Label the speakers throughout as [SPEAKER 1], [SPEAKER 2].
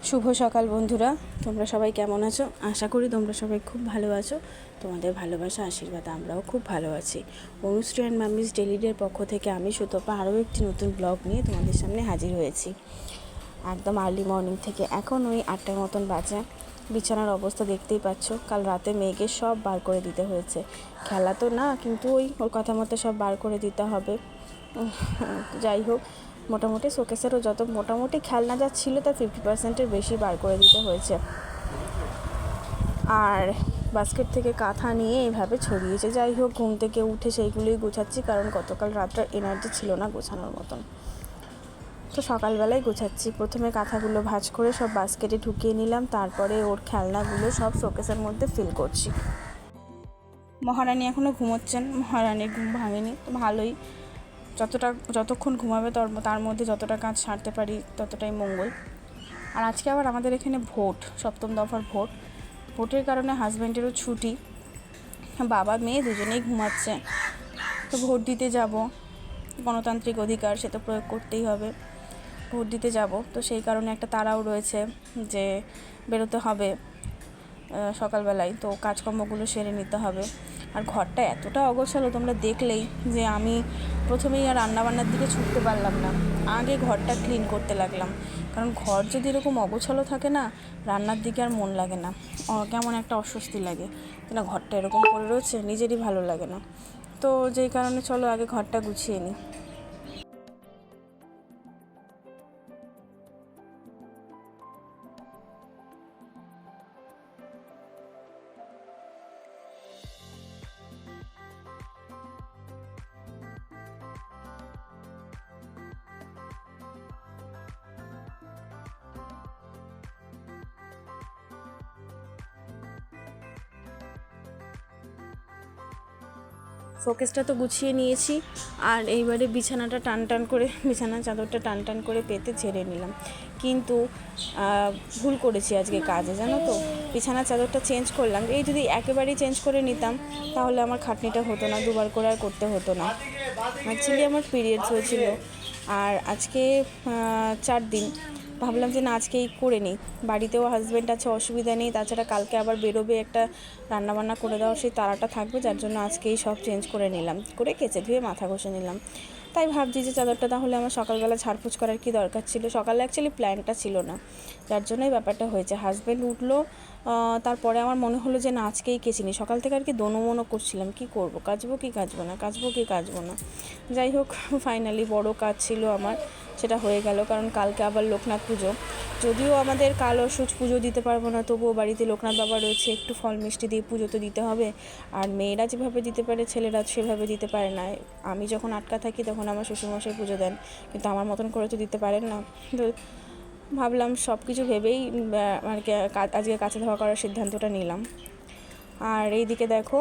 [SPEAKER 1] শুভ সকাল বন্ধুরা, তোমরা সবাই কেমন আছো? আশা করি তোমরা সবাই খুব ভালো আছো। তোমাদের ভালোবাসা আশীর্বাদ আমরাও খুব ভালো আছি। অনুশ্রী অ্যান্ড মাম্মিস ডেলিডের পক্ষ থেকে আমি সুতপা আরও একটি নতুন ব্লগ নিয়ে তোমাদের সামনে হাজির হয়েছি। একদম আর্লি মর্নিং থেকে এখন ওই 8টার মতন বাজে। বিছানার অবস্থা দেখতেই পাচ্ছ। কাল রাতে মেয়েকে সব বার করে দিতে হয়েছে। খেলা তো না, কিন্তু ওর কথা মতো সব বার করে দিতে হবে। যাই হোক, মোটামুটি শোকেসেরও যত মোটামুটি খেলনা যা ছিল তার 50%-এর বেশি বার করে দিতে হয়েছে। আর বাস্কেট থেকে কাঁথা নিয়ে এইভাবে ছড়িয়েছে। যাই হোক, ঘুম থেকে উঠে সেইগুলোই গোছাচ্ছি, কারণ গতকাল রাতটার এনার্জি ছিল না গোছানোর মতন। তো সকালবেলায় গোছাচ্ছি। প্রথমে কাঁথাগুলো ভাঁজ করে সব বাস্কেটে ঢুকিয়ে নিলাম, তারপরে ওর খেলনাগুলো সব শোকেসের মধ্যে ফিল করছি। মহারানী এখনও ঘুমোচ্ছেন, মহারানীর ঘুম ভাঙেনি, তো ভালোই। যতক্ষণ ঘুমাবে তার মধ্যে যতটা কাজ সারতে পারি ততটাই মঙ্গল। আর আজকে আবার আমাদের এখানে ভোট, 7ম দফার ভোটের কারণে হাজব্যান্ডেরও ছুটি, বাবা মেয়ে দুজনেই ঘুমাচ্ছে। তো ভোট দিতে যাব, গণতান্ত্রিক অধিকার, সে তো প্রয়োগ করতেই হবে। ভোট দিতে যাব, তো সেই কারণে একটা তাড়াও রয়েছে যে বেরোতে হবে সকালবেলায়, তো কাজকর্মগুলো সেরে নিতে হবে। আর ঘরটা এতটা অগোছালো তোমরা দেখলেই, যে আমি প্রথমেই আর রান্নাবান্নার দিকে ছুটতে পারলাম না, আগে ঘরটা ক্লিন করতে লাগলাম। কারণ ঘর যদি এরকম অগোছালো থাকে না, রান্নার দিকে আর মন লাগে না, কেমন একটা অস্বস্তি লাগে। না, ঘরটা এরকম পড়ে রয়েছে, নিজেরই ভালো লাগে না। তো যেই কারণে চলো আগে ঘরটা গুছিয়ে নিই। শোকেসটা তো গুছিয়ে নিয়েছি, আর এইবারে বিছানার চাদরটা টান করে পেতে ঝেড়ে নিলাম। কিন্তু ভুল করেছি আজকে কাজে, জানো তো। বিছানার চাদরটা চেঞ্জ করলাম, এই যদি একেবারেই চেঞ্জ করে নিতাম তাহলে আমার খাটনিটা হতো না, দুবার করে আর করতে হতো না। অ্যাকচুয়ালি আমার পিরিয়ডস হয়েছিল, আর আজকে 4 দিন। ভাবলাম যে না, আজকেই করে নিই। বাড়িতেও হাজব্যান্ড আছে, অসুবিধা নেই। তাছাড়া কালকে আবার বেরোবে, একটা রান্নাবান্না করে দেওয়ার সেই তাড়াটা থাকবে, যার জন্য আজকেই সব চেঞ্জ করে নিলাম, করে কেচে ধুয়ে মাথা ঘষে নিলাম। তাই ভাবছি যে চাদরটা তাহলে আমার সকালবেলা ঝাড়পোছ করার কি দরকার ছিল। সকালে অ্যাকচুয়ালি প্ল্যানটা ছিল না, যার জন্যই ব্যাপারটা হয়েছে। হাজব্যান্ড উঠলো, তারপরে আমার মনে হলো যে না, আজকেই কেচে নিই। সকাল থেকে আর কি দোনো করছিলাম, কি করব, কাচবো কি কাচবো না। যাই হোক, ফাইনালি বড় কাজ ছিল আমার, সেটা হয়ে গেল। কারণ কালকে আবার লোকনাথ পুজো। যদিও আমাদের কাল অসুচ পুজো দিতে পারবো না, তবুও বাড়িতে লোকনাথ বাবা রয়েছে, একটু ফল মিষ্টি দিয়ে পুজো তো দিতে হবে। আর মেয়েরা যেভাবে দিতে পারে, ছেলেরা সেভাবে দিতে পারে না। আমি যখন আটকা থাকি তখন আমার শ্বশুরমশাই পুজো দেন, কিন্তু আমার মতন করে তো দিতে পারেন না। তো ভাবলাম সব কিছু ভেবেই আর কি আজকে কাছে ধোয়া করার সিদ্ধান্তটা নিলাম। আর এইদিকে দেখো,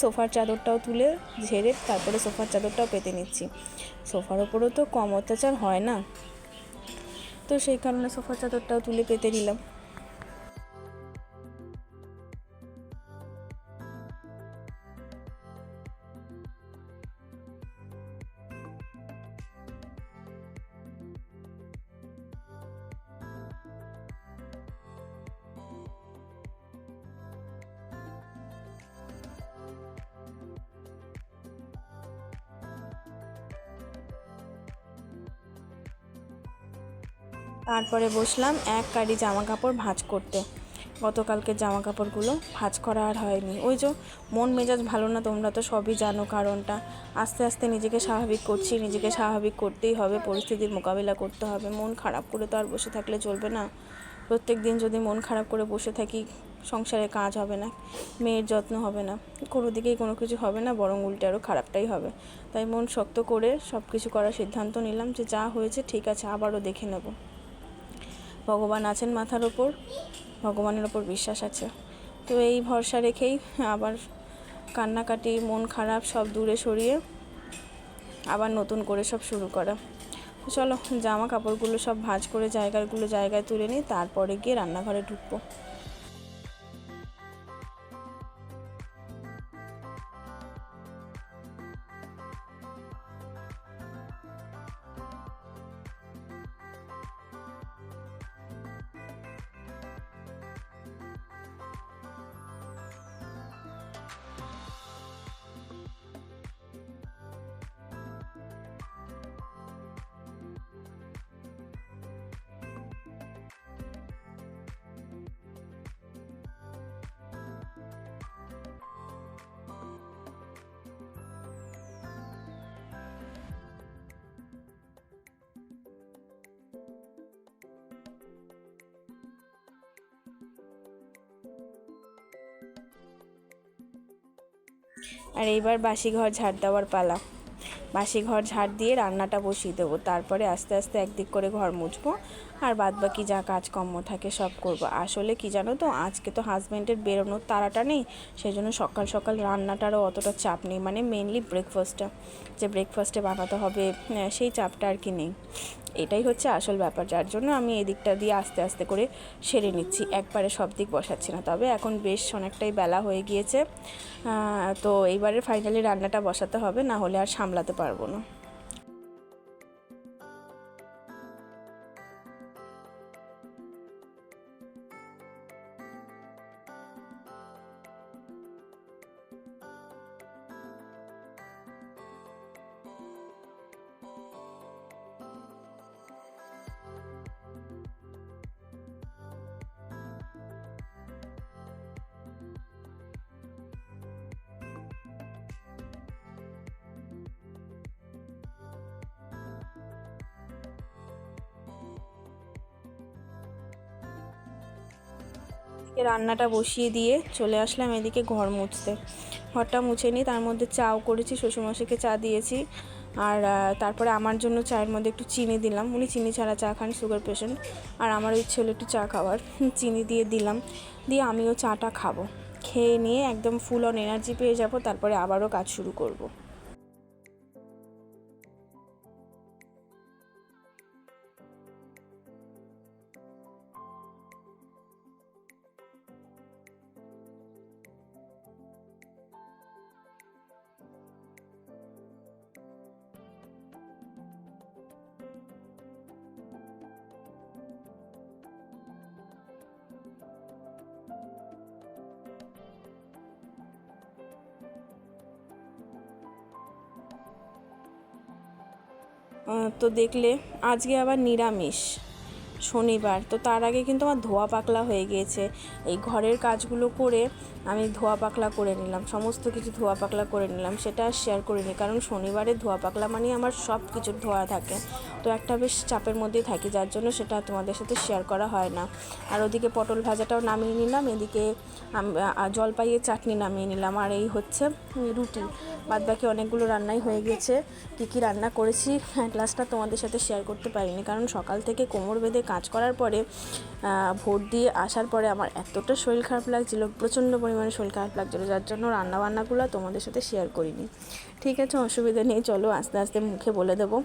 [SPEAKER 1] সোফার চাদরটাও তুলে ঝেড়ে তারপরে সোফার চাদরটাও পেতে নিচ্ছি। সোফার ওপরেও তো কম অত্যাচার হয় না, তো সেই কারণে সোফার চাদরটাও তুলে পেতে নিলাম। তারপরে বসলাম এক কাঁড়ি জামা কাপড় ভাঁজ করতে। গতকালকের জামা কাপড়গুলো ভাঁজ করা আর হয়নি। ওই যে মন মেজাজ ভালো না, তোমরা তো সবই জানো কারণটা। আস্তে আস্তে নিজেকে স্বাভাবিক করছি, নিজেকে স্বাভাবিক করতেই হবে, পরিস্থিতির মোকাবিলা করতে হবে। মন খারাপ করে তো আর বসে থাকলে চলবে না। প্রত্যেক দিন যদি মন খারাপ করে বসে থাকি, সংসারে কাজ হবে না, মেয়ের যত্ন হবে না, কোনো দিকেই কোনো কিছু হবে না, বরং উল্টে আরও খারাপটাই হবে। তাই মন শক্ত করে সব কিছু করার সিদ্ধান্ত নিলাম যে যা হয়েছে ঠিক আছে, আবারও দেখে নেব। ভগবান আছেন মাথার ওপর, ভগবানের ওপর বিশ্বাস আছে। তো এই ভরসা রেখেই আবার কান্নাকাটি, মন খারাপ সব দূরে সরিয়ে আবার নতুন করে সব শুরু করা। চলো জামা কাপড়গুলো সব ভাঁজ করে জায়গায় তুলে নিই, তারপরে গিয়ে রান্নাঘরে ঢুকবো। আর এইবার বাসি ঘর ঝাড় দেওয়ার পালা। বাসি ঘর ঝাড় দিয়ে রান্নাটা বসিয়ে দেবো, তারপরে আস্তে আস্তে একদিক করে ঘর মুছবো আর বাদবাকি যা কাজকর্ম থাকে সব করব। আসলে কি জানো তো, আজকে তো হাজব্যান্ডের বেরোনোর তাড়াটা নেই, সেই জন্য সকাল সকাল রান্নাটারও অতটা চাপ নেই, মানে মেনলি ব্রেকফাস্টটা যে ব্রেকফাস্টে বানাতে হবে সেই চাপটা আর কি নেই। এটাই হচ্ছে আসল ব্যাপার, যার জন্য আমি এদিকটা দিয়ে আস্তে আস্তে করে সেরে নিচ্ছি, একবারে সব দিক বসাচ্ছি না। তবে এখন বেশ অনেকটাই বেলা হয়ে গিয়েছে, তো এইবারে ফাইনালি রান্নাটা বসাতে হবে, না হলে আর সামলাতে পারবো না। রান্নাটা বসিয়ে দিয়ে চলে আসলাম এদিকে ঘর মুছতে। ঘরটা মুছে নিই, তার মধ্যে চাও করেছি, শ্বশুরমশাইকে চা দিয়েছি, আর তারপরে আমার জন্য চায়ের মধ্যে একটু চিনি দিলাম, উনি চিনি ছাড়া চা খান, সুগার পেশেন্ট, আর আমারও ইচ্ছে হলো একটু চা খাওয়ার, চিনি দিয়ে দিলাম, দিয়ে আমিও চাটা খাবো। খেয়ে নিয়ে একদম ফুল অন এনার্জি পেয়ে যাব, তারপরে আবারও কাজ শুরু করব। তো দেখলে আজকে আবার নিরামিষ, শনিবার, তো তার আগে কিন্তু আমার ধোয়া পাকলা হয়ে গিয়েছে। এই ঘরের কাজগুলো করে আমি ধোয়া পাকলা করে নিলাম, সমস্ত কিছু ধোয়া পাকলা করে নিলাম, সেটা আর শেয়ার করিনি, কারণ শনিবারে ধোয়া পাকলা মানে আমার সব কিছুর ধোয়া থাকে, তো একটা বেশ চাপের মধ্যেই থাকি, যার জন্য সেটা তোমাদের সাথে শেয়ার করা হয় না। আর ওদিকে পটল ভাজাটাও নামিয়ে নিলাম, এদিকে জলপাইয়ের চাটনি নামিয়ে নিলাম, আর এই হচ্ছে রুটি। বাদবাকি অনেকগুলো রান্নাই হয়ে গেছে। কী কী রান্না করেছি ক্লাসটা তোমাদের সাথে শেয়ার করতে পারিনি, কারণ সকাল থেকে কোমর বেঁধে কাজ করার পরে ভোট দিয়ে আসার পরে আমার এতটা শরীর খারাপ লাগছিল, প্রচণ্ড পরিমাণে শরীর খারাপ লাগছিলো, যার জন্য রান্নাবান্নাগুলো তোমাদের সাথে শেয়ার করিনি। ঠিক আছে, অসুবিধা নেই, চলো আস্তে আস্তে মুখে বলে দেবো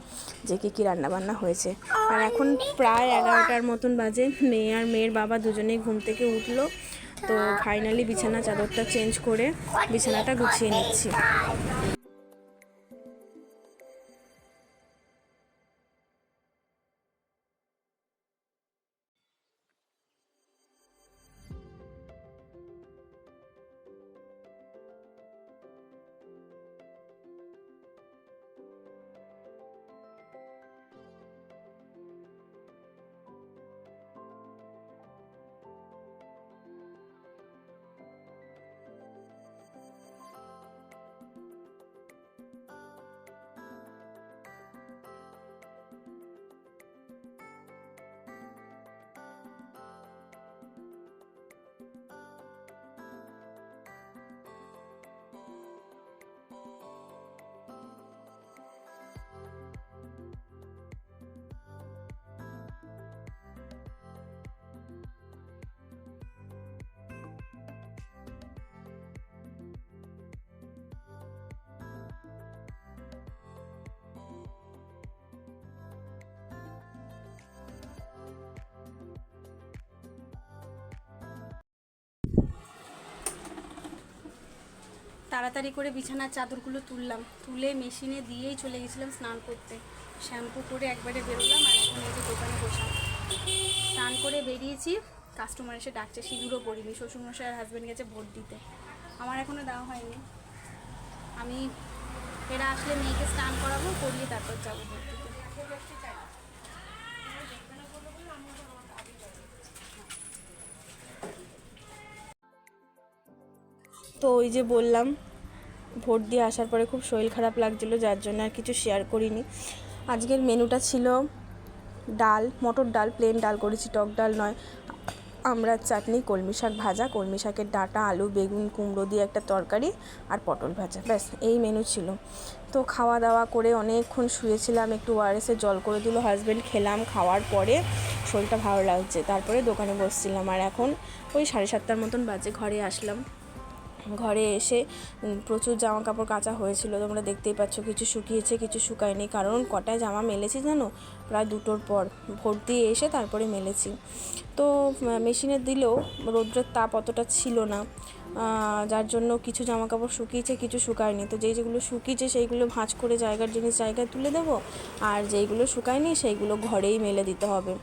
[SPEAKER 1] যে কী কী রান্নাবান্না হয়েছে। আর এখন প্রায় 11টার মতন বাজে, মেয়ে আর মেয়ের বাবা দুজনেই ঘুম থেকে উঠলো, তো ফাইনালি বিছানা চাদরটা চেঞ্জ করে বিছানাটা গুছিয়ে নিচ্ছি। তাড়াতাড়ি করে বিছানার চাদরগুলো তুলে মেশিনে দিয়েই চলে গেছিলাম স্নান করতে, শ্যাম্পু করে একবারে বেরোলাম, আর এখন এই যে দোকানে বসলাম। স্নান করে বেরিয়েছি, কাস্টমার এসে ডাকছে, সিঁদুরও পরিনি, শ্বশুরমশাই আর হাজব্যান্ড গেছে ভোট দিতে, আমার এখনও দেওয়া হয়নি। আমি এরা আসলে মেয়েকে স্নান করাবো, করিয়ে তারপর যাবো ভোট দিতে। তো ওই যে বললাম, ভোট দিয়ে আসার পরে খুব শরীর খারাপ লাগছিলো, যার জন্য আর কিছু শেয়ার করিনি। আজকের মেনুটা ছিল ডাল, মটর ডাল, প্লেন ডাল করেছি, টক ডাল নয়, আমড়ার চাটনি, কলমি শাক ভাজা, কলমি শাকের ডাঁটা, আলু, বেগুন, কুমড়ো দিয়ে একটা তরকারি আর পটল ভাজা, ব্যাস এই মেনু ছিল। তো খাওয়া দাওয়া করে অনেকক্ষণ শুয়েছিলাম, একটু ওআরএসের জল করে দিল হাজব্যান্ড, খেলাম। খাওয়ার পরে শরীরটা ভালো লাগছে, তারপরে দোকানে বসছিলাম। আর এখন ওই 7:30 মতন বাজে, ঘরে আসলাম। ঘরে এসে প্রচুর জামা কাপড় কাচা হয়েছিল, তোমরা দেখতেই পাচ্ছ। কিছু শুকিয়েছে, কিছু শুকায়নি। কারণ কটায় জামা মেলেছি জানো? প্রায় 2টোর পর ভোর দিয়ে এসে তারপরে মেলেছি। তো মেশিনে দিলেও রৌদ্রের তাপ অতটা ছিল না, যার জন্য কিছু জামা কাপড় শুকিয়েছে, কিছু শুকায়নি। তো যেগুলো শুকিয়েছে সেইগুলো ভাঁজ করে জায়গার জিনিস জায়গায় তুলে দেবো, আর যেইগুলো শুকায়নি সেইগুলো ঘরেই মেলে দিতে হবে।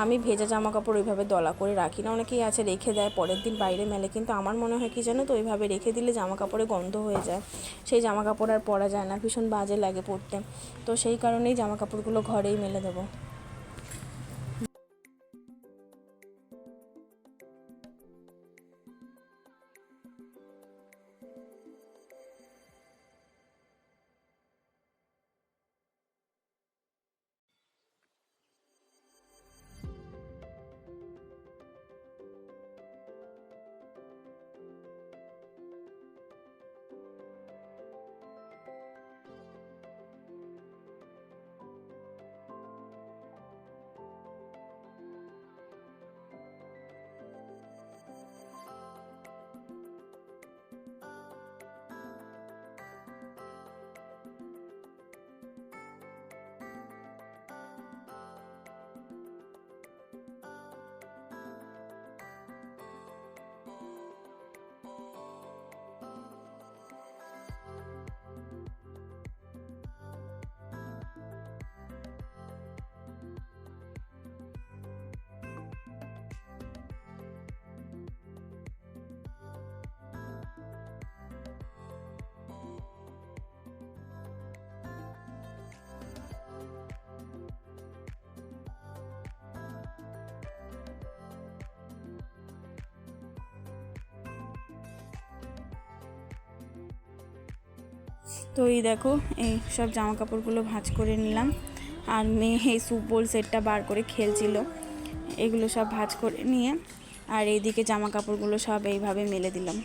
[SPEAKER 1] আমি ভেজা জামা কাপড় ওইভাবে দলা করে রাখি না, অনেকেই আছে রেখে দেয় পরের দিন বাইরে মেলে, কিন্তু আমার মনে হয় কি জানো তো, ওইভাবে রেখে দিলে জামা কাপড়ে গন্ধ হয়ে যায়, সেই জামা কাপড় আর পরা যায় না, ভীষণ বাজে লাগে পরতে। তো সেই কারণেই জামা কাপড়গুলো ঘরেই মেলে দেবো। তো এই দেখো, এই সব জামা কাপড়গুলো ভাঁজ করে নিলাম। আর মেয়ে এই স্যুপ বোল সেটটা বার করে খেলছিল, এগুলো সব ভাঁজ করে নিয়ে আর এইদিকে জামা কাপড়গুলো সব এইভাবে মেলে দিলাম।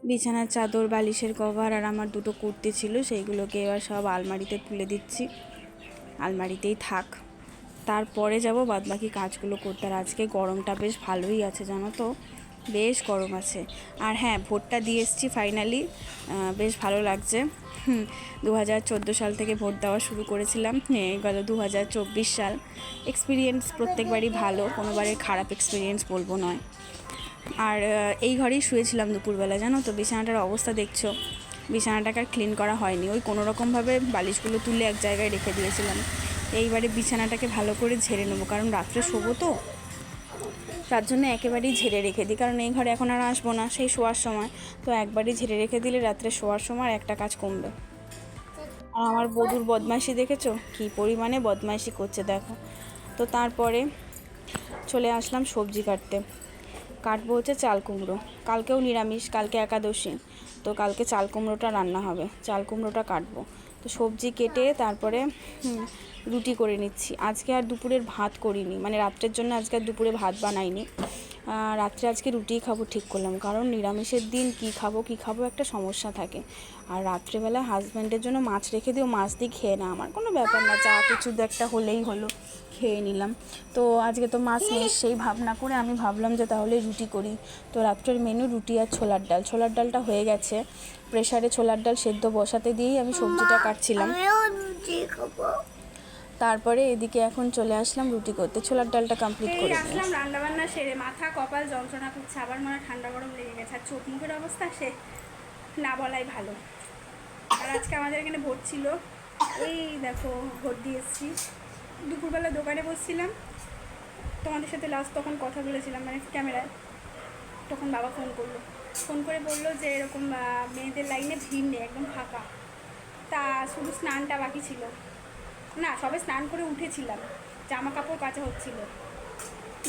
[SPEAKER 1] বিছানার চাদর, বালিশের কভার আর আমার 2টো কুর্তি ছিল, সেইগুলোকে এবার সব আলমারিতে তুলে দিচ্ছি, আলমারিতেই থাক। তারপরে যাব বাদবাকি কাজগুলো করতে। আর আজকে গরমটা বেশ ভালোই আছে জানো তো, বেশ গরম আছে। আর হ্যাঁ, ভোটটা দিয়ে এসেছি ফাইনালি, বেশ ভালো লাগছে। 2014 সাল থেকে ভোট দেওয়া শুরু করেছিলাম, গেল 2024 সাল। এক্সপিরিয়েন্স প্রত্যেকবারই ভালো, কোনোবারে খারাপ এক্সপিরিয়েন্স বলবো নয়। আর এই ঘরেই শুয়েছিলাম দুপুরবেলা জানো তো। বিছানাটার অবস্থা দেখছো, বিছানাটাকে আর ক্লিন করা হয়নি, ওই কোনোরকমভাবে বালিশগুলো তুলে এক জায়গায় রেখে দিয়েছিলাম। এইবারে বিছানাটাকে ভালো করে ঝেড়ে নেবো, কারণ রাত্রে শোবো তো, তার জন্য একেবারেই ঝেড়ে রেখে দিই। কারণ এই ঘরে এখন আর আসবো না, সেই শোয়ার সময় তো একবারই ঝেড়ে রেখে দিলে রাত্রে শোয়ার সময় আর একটা কাজ কমবে। আর আমার বধূর বদমাইশি দেখেছো, কী পরিমাণে বদমাইশি করছে দেখো। তো তারপরে চলে আসলাম সবজি কাটতে। কাটবো হচ্ছে চাল কুমড়ো, কালকেও নিরামিষ, কালকে একাদশী, তো কালকে চাল কুমড়োটা রান্না হবে, চাল কুমড়োটা কাটবো। তো সবজি কেটে তারপরে রুটি করে নিচ্ছি। আজকে আর দুপুরের ভাত করিনি, মানে রাত্রের জন্য আজকে আর দুপুরে ভাত বানাইনি, রাত্রে আজকে রুটিই খাবো ঠিক করলাম। কারণ নিরামিষের দিন কী খাবো একটা সমস্যা থাকে। আর রাত্রেবেলা হাজব্যান্ডের জন্য মাছ রেখে দিও, মাছ দিয়ে খেয়ে না, আমার কোনো ব্যাপার না, যা কিছু একটা হলেই হলো, খেয়ে নিলাম। তো আজকে তো মাছ নেই, সেই ভাবনা করে আমি ভাবলাম যে তাহলে রুটি করি। তো রাত্রের মেনু রুটি আর ছোলার ডাল। ছোলার ডালটা হয়ে গেছে, প্রেসারে ছোলার ডাল সেদ্ধ বসাতে দিয়েই আমি সবজিটা কাটছিলাম। তারপরে এদিকে এখন চলে আসলাম রুটি করতে, ছোলার ডালটা কমপ্লিট করে
[SPEAKER 2] আসলাম রান্নাবান্না সেরে, মাথা কপাল যন্ত্রণা করছে, আবার মনে ঠান্ডা গরম লেগে গেছে, আর চোখ মুখের অবস্থা সে না বলাই ভালো। আর আজকে আমাদের এখানে ভোট ছিল, এই দেখো ভোট দিয়ে এসেছি। দুপুরবেলা দোকানে বসছিলাম, তোমাদের সাথে লাস্ট তখন কথা বলেছিলাম মানে ক্যামেরায়, তখন বাবা ফোন করে বললো যে এরকম মেয়েদের লাইনে ভিড় নেই, একদম ফাঁকা। তা শুধু স্নানটা বাকি ছিল, না সবে স্নান করে উঠেছিলাম, জামা কাপড় কাচা হচ্ছিল।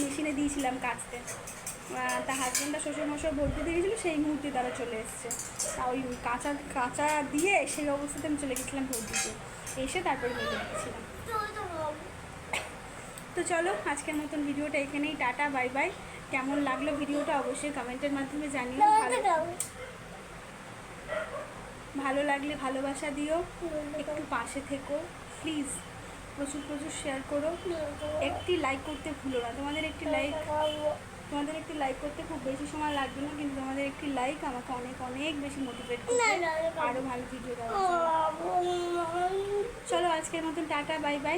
[SPEAKER 2] মেশিনে দিয়েছিলাম কাচতে। তা হাজব্যান্ডটা শ্বশুরমশাই ভোট দিতে গেছিলো, সেই মুহূর্তে তারা চলে এসছে। তা ওই কাঁচা কাঁচা দিয়ে সেই অবস্থাতে আমি চলে গেছিলাম ভোট দিতে, এসে তারপরে মেলে দিচ্ছিলাম। তো চলো আজকের মতন ভিডিওটা এখানেই, টাটা বাই বাই। কেমন লাগলো ভিডিওটা অবশ্যই কমেন্টের মাধ্যমে জানিও। ভালো লাগলে ভালোবাসা দিও, একটু পাশে থেকো প্লিজ, প্রচুর প্রচুর শেয়ার করো, একটি লাইক করতে ভুলো না। তোমাদের একটি লাইক করতে খুব বেশি সময় লাগবে না, কিন্তু তোমাদের একটি লাইক আমাকে অনেক অনেক বেশি মোটিভেট করবে আরও ভালো ভিডিও দেওয়ার জন্য। চলো আজকের মতন tata bye bye,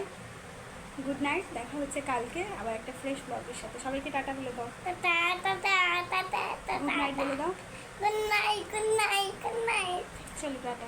[SPEAKER 2] good night. দেখা হচ্ছে কালকে আবার একটা ফ্রেশ ব্লগের সাথে। সবাইকে টাটা বলে দাও, গুড নাইট বলে দাও।
[SPEAKER 3] Good night.
[SPEAKER 2] চলো টাটা।